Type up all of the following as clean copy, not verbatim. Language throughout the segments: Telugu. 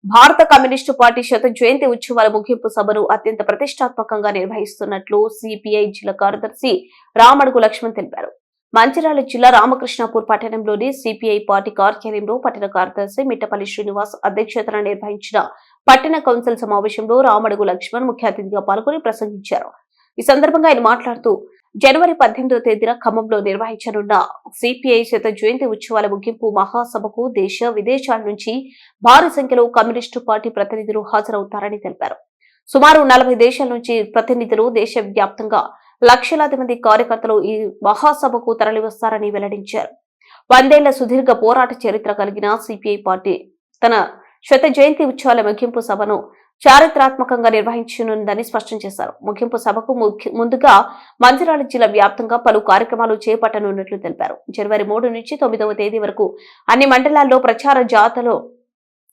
భారత కమ్యూనిస్టు పార్టీ శత జయంతి ఉత్సవాల ముగింపు సభను అత్యంత ప్రతిష్టాత్మకంగా నిర్వహిస్తున్నట్లు సిపిఐ జిల్లా కార్యదర్శి రామడుగు లక్ష్మణ్ తెలిపారు. మంచిర్యాల జిల్లా రామకృష్ణాపూర్ పట్టణంలోని సిపిఐ పార్టీ కార్యాలయంలో పట్టణ కార్యదర్శి మిట్టపల్లి శ్రీనివాస్ అధ్యక్షతన నిర్వహించిన పట్టణ కౌన్సిల్ సమావేశంలో రామడుగు లక్ష్మణ్ ముఖ్య అతిథిగా పాల్గొని ప్రసంగించారు. ఈ సందర్భంగా ఆయన మాట్లాడుతూ జనవరి 18వ తేదీన ఖమ్మంలో నిర్వహించనున్న సిపిఐ శత జయంతి ఉత్సవాల ముగింపు మహాసభకు దేశ విదేశాల నుంచి భారీ సంఖ్యలో కమ్యూనిస్టు పార్టీ ప్రతినిధులు హాజరవుతారని తెలిపారు. సుమారు 40 దేశాల నుంచి ప్రతినిధులు దేశవ్యాప్తంగా లక్షలాది మంది కార్యకర్తలు ఈ మహాసభకు తరలివస్తారని వెల్లడించారు. 100 ఏళ్ల సుదీర్ఘ పోరాట చరిత్ర కలిగిన సిపిఐ పార్టీ తన శత జయంతి ఉత్సవాల ముగింపు సభను చారిత్రాత్మకంగా నిర్వహించనుందని స్పష్టం చేశారు. ముగింపు సభకు ముందుగా మంచిర్యాల జిల్లా వ్యాప్తంగా పలు కార్యక్రమాలు చేపట్టనున్నట్లు తెలిపారు. జనవరి 3 నుంచి 9వ తేదీ వరకు అన్ని మండలాల్లో ప్రచార జాతలో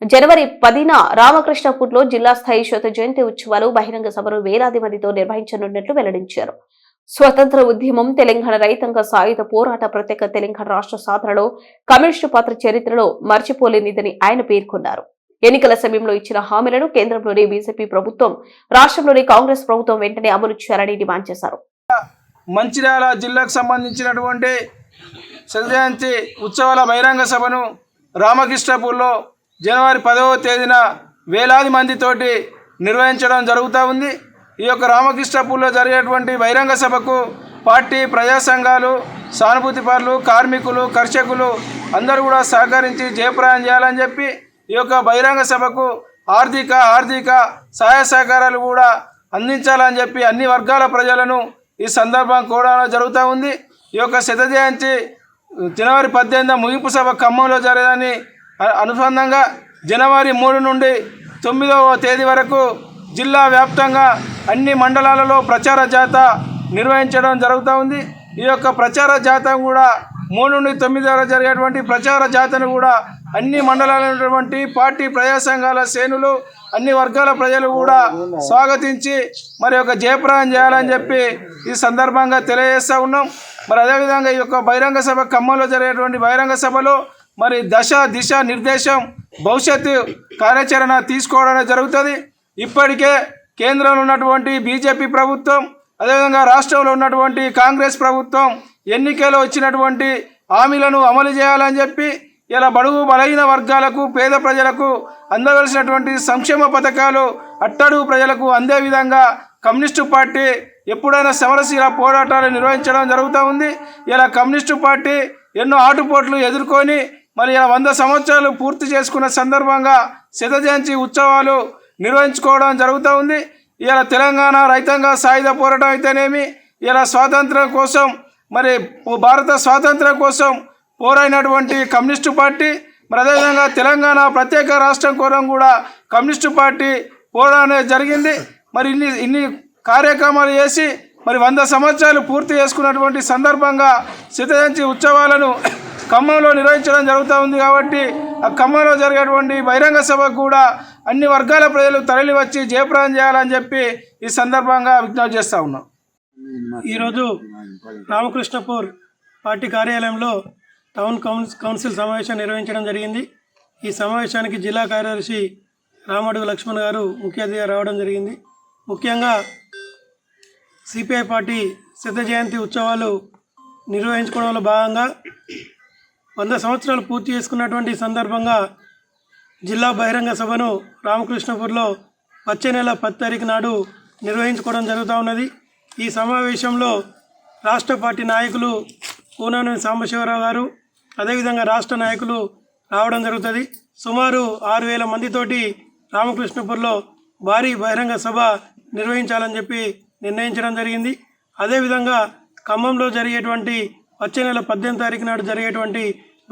జనవరి 10న రామకృష్ణపూర్లో జిల్లా స్థాయి శత జయంతి ఉత్సవాలు బహిరంగ సభను వేలాది మందితో నిర్వహించనున్నట్లు వెల్లడించారు. స్వతంత్ర ఉద్యమం, తెలంగాణ రైతాంగ సాయుధ పోరాట, ప్రత్యేక తెలంగాణ రాష్ట్ర సాధనలో కమ్యూనిస్టు పాత్ర చరిత్రలో మర్చిపోలేనిదని ఆయన పేర్కొన్నారు. ఎన్నికల సమయంలో ఇచ్చిన హామీలను కేంద్రంలోని బీజేపీ ప్రభుత్వం, రాష్ట్రంలోని కాంగ్రెస్ ప్రభుత్వం వెంటనే అమలు చేయాలని డిమాండ్ చేశారు. మంచిర్యాల జిల్లాకు సంబంధించినటువంటి శత జయంతి ఉత్సవాల బహిరంగ సభను రామకృష్ణపూర్లో జనవరి 10వ తేదీన వేలాది మందితోటి నిర్వహించడం జరుగుతూ ఉంది. ఈ యొక్క రామకృష్ణపూర్లో జరిగేటువంటి బహిరంగ సభకు పార్టీ, ప్రజా సంఘాలు, సానుభూతి పరులు, కార్మికులు, కర్షకులు అందరూ కూడా సహకరించి జయప్రదం చేయాలని చెప్పి ఈ యొక్క బహిరంగ సభకు ఆర్థిక సహాయ సహకారాలు కూడా అందించాలని చెప్పి అన్ని వర్గాల ప్రజలను ఈ సందర్భం కూడా జరుగుతూ ఉంది. ఈ యొక్క శత జయంతి జనవరి 18 ముగింపు సభ ఖమ్మంలో జరగదని అనుబంధంగా జనవరి 3 నుండి 9వ తేదీ వరకు జిల్లా వ్యాప్తంగా అన్ని మండలాలలో ప్రచార జాథా నిర్వహించడం జరుగుతూ ఉంది. ఈ యొక్క ప్రచార జాథా కూడా 3 నుండి 9 వరకు జరిగేటువంటి ప్రచార జాతను కూడా అన్ని మండలాల్లో ఉన్నటువంటి పార్టీ, ప్రజా సంఘాల శ్రేణులు, అన్ని వర్గాల ప్రజలు కూడా స్వాగతించి మరి యొక్క జయప్రదం చేయాలని చెప్పి ఈ సందర్భంగా తెలియజేస్తూ ఉన్నాం. మరి అదేవిధంగా ఈ యొక్క బహిరంగ సభ ఖమ్మంలో జరిగేటువంటి బహిరంగ సభలో మరి దిశ నిర్దేశం, భవిష్యత్తు కార్యాచరణ తీసుకోవడం జరుగుతుంది. ఇప్పటికే కేంద్రంలో ఉన్నటువంటి బీజేపీ ప్రభుత్వం, అదేవిధంగా రాష్ట్రంలో ఉన్నటువంటి కాంగ్రెస్ ప్రభుత్వం ఎన్నికల్లో వచ్చినటువంటి హామీలను అమలు చేయాలని చెప్పి ఇలా బడుగు బలహీన వర్గాలకు, పేద ప్రజలకు అందవలసినటువంటి సంక్షేమ పథకాలు అట్టడుగు ప్రజలకు అందే విధంగా కమ్యూనిస్టు పార్టీ ఎప్పుడైనా సమరశీల పోరాటాలు నిర్వహించడం జరుగుతూ ఉంది. ఇలా కమ్యూనిస్టు పార్టీ ఎన్నో ఆటుపోట్లు ఎదుర్కొని మరి 100 సంవత్సరాలు పూర్తి చేసుకున్న సందర్భంగా శత జయంతి ఉత్సవాలు నిర్వహించుకోవడం జరుగుతూ ఉంది. ఇలా తెలంగాణ రైతాంగ సాయుధ పోరాటం అయితేనేమి, ఇలా స్వాతంత్రం కోసం మరి భారత స్వాతంత్రం కోసం పోరాడినటువంటి కమ్యూనిస్టు పార్టీ, మరి అదేవిధంగా తెలంగాణ ప్రత్యేక రాష్ట్రం కోసం కూడా కమ్యూనిస్టు పార్టీ పోరాడడం జరిగింది. మరి ఇన్ని కార్యక్రమాలు చేసి మరి 100 సంవత్సరాలు పూర్తి చేసుకున్నటువంటి సందర్భంగా శత జయంతి ఉత్సవాలను ఖమ్మంలో నిర్వహించడం జరుగుతూ ఉంది. కాబట్టి ఆ ఖమ్మంలో జరిగేటువంటి బహిరంగ సభకు కూడా అన్ని వర్గాల ప్రజలు తరలి వచ్చి జయప్రదం చేయాలని చెప్పి ఈ సందర్భంగా విజ్ఞప్తి చేస్తూ ఉన్నాం. ఈరోజు రామకృష్ణపూర్ పార్టీ కార్యాలయంలో టౌన్ కౌన్సిల్ సమావేశం నిర్వహించడం జరిగింది. ఈ సమావేశానికి జిల్లా కార్యదర్శి రామడుగు లక్ష్మణ్ గారు ముఖ్య అతిథిగా రావడం జరిగింది. ముఖ్యంగా సిపిఐ పార్టీ శత జయంతి ఉత్సవాలు నిర్వహించుకోవడంలో భాగంగా 100 సంవత్సరాలు పూర్తి చేసుకున్నటువంటి సందర్భంగా జిల్లా బహిరంగ సభను రామకృష్ణపూర్లో వచ్చే నెల 10 తారీఖు నాడు నిర్వహించుకోవడం జరుగుతూ ఉన్నది. ఈ సమావేశంలో రాష్ట్ర పార్టీ నాయకులు కూనానేని సాంబశివరావు గారు, అదేవిధంగా రాష్ట్ర నాయకులు రావడం జరుగుతుంది. సుమారు 6,000 మందితోటి రామకృష్ణపూర్లో భారీ బహిరంగ సభ నిర్వహించాలని చెప్పి నిర్ణయించడం జరిగింది. అదేవిధంగా ఖమ్మంలో జరిగేటువంటి వచ్చే నెల 18 తారీఖు నాడు జరిగేటువంటి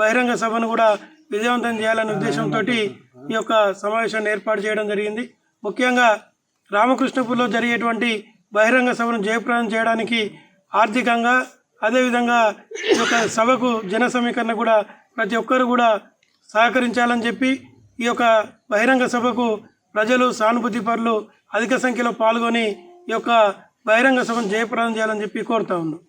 బహిరంగ సభను కూడా విజయవంతం చేయాలనే ఉద్దేశంతో ఈ యొక్క సమావేశాన్ని ఏర్పాటు చేయడం జరిగింది. ముఖ్యంగా రామకృష్ణపూర్లో జరిగేటువంటి బహిరంగ సభను జయప్రదం చేయడానికి ఆర్థికంగా, అదేవిధంగా ఈ యొక్క సభకు జన సమీకరణ కూడా ప్రతి ఒక్కరు కూడా సహకరించాలని చెప్పి ఈ యొక్క బహిరంగ సభకు ప్రజలు, సానుభూతి పరులు అధిక సంఖ్యలో పాల్గొని ఈ యొక్క బహిరంగ సభను జయప్రదం చేయాలని చెప్పి కోరుతా ఉన్నాం.